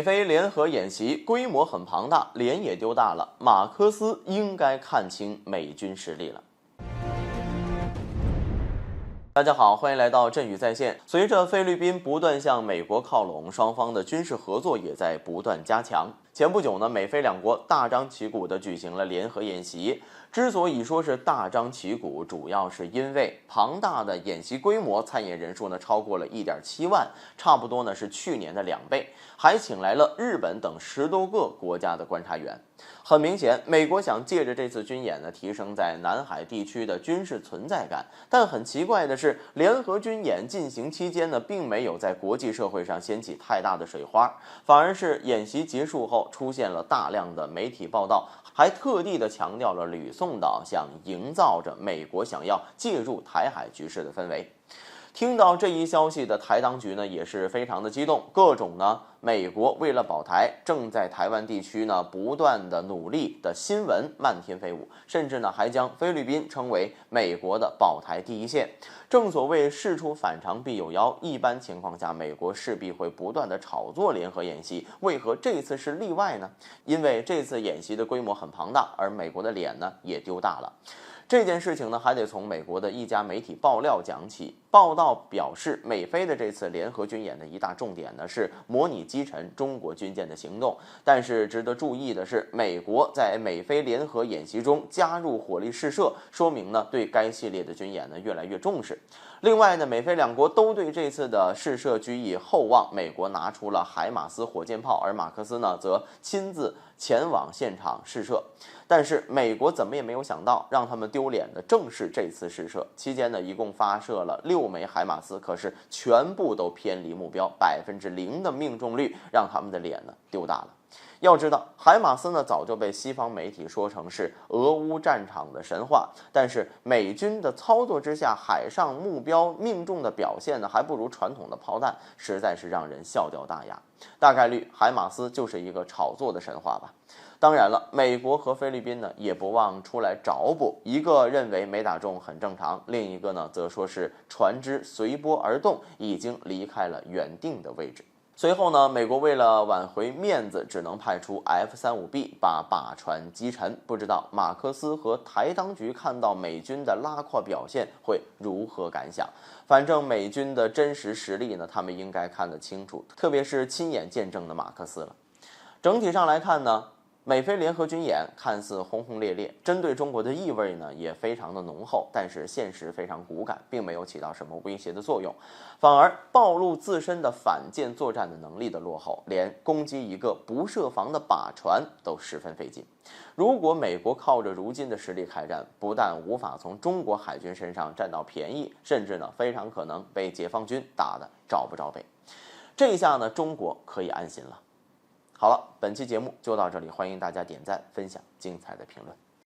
非联合演习规模很庞大，脸也丢大了，马克思应该看清美军实力了。大家好，欢迎来到振宇在线。随着菲律宾不断向美国靠拢，双方的军事合作也在不断加强。前不久呢，美菲两国大张旗鼓地举行了联合演习。之所以说是大张旗鼓，主要是因为庞大的演习规模，参演人数呢超过了1.7万，差不多呢是去年的2倍，还请来了日本等10多个国家的观察员。很明显，美国想借着这次军演呢，提升在南海地区的军事存在感。但很奇怪的是，联合军演进行期间呢，并没有在国际社会上掀起太大的水花，反而是演习结束后出现了大量的媒体报道，还特地的强调了吕宋岛，想营造着美国想要介入台海局势的氛围。听到这一消息的台当局呢，也是非常的激动，各种呢美国为了保台，正在台湾地区呢不断的努力的新闻漫天飞舞，甚至呢还将菲律宾称为美国的保台第一线。正所谓事出反常必有妖，一般情况下美国势必会不断的炒作联合演习，为何这次是例外呢？因为这次演习的规模很庞大，而美国的脸呢也丢大了。这件事情呢，还得从美国的一家媒体爆料讲起。报道表示，美菲的这次联合军演的一大重点呢是模拟击沉中国军舰的行动。但是值得注意的是，美国在美菲联合演习中加入火力试射，说明呢对该系列的军演呢越来越重视。另外呢，美菲两国都对这次的试射居以厚望。美国拿出了海马斯火箭炮，而马克思呢则亲自前往现场试射。但是美国怎么也没有想到，让他们丢脸的正是这次试射期间呢，一共发射了6枚海马斯，可是全部都偏离目标，0%的命中率，让他们的脸呢丢大了。要知道，海马斯呢早就被西方媒体说成是俄乌战场的神话，但是美军的操作之下，海上目标命中的表现呢，还不如传统的炮弹，实在是让人笑掉大牙。大概率，海马斯就是一个炒作的神话吧。当然了，美国和菲律宾呢也不忘出来找补，一个认为没打中很正常，另一个呢则说是船只随波而动，已经离开了原定的位置。随后呢，美国为了挽回面子，只能派出 F-35B 把靶船击沉。不知道马克思和台当局看到美军的拉胯表现会如何感想？反正美军的真实实力呢，他们应该看得清楚，特别是亲眼见证的马克思了。整体上来看呢，美菲联合军演看似轰轰烈烈，针对中国的意味呢也非常的浓厚，但是现实非常骨感，并没有起到什么威胁的作用，反而暴露自身的反舰作战的能力的落后，连攻击一个不设防的靶船都十分费劲。如果美国靠着如今的实力开战，不但无法从中国海军身上占到便宜，甚至呢非常可能被解放军打得找不着北。这一下呢，中国可以安心了。好了，本期节目就到这里，欢迎大家点赞、分享精彩的评论。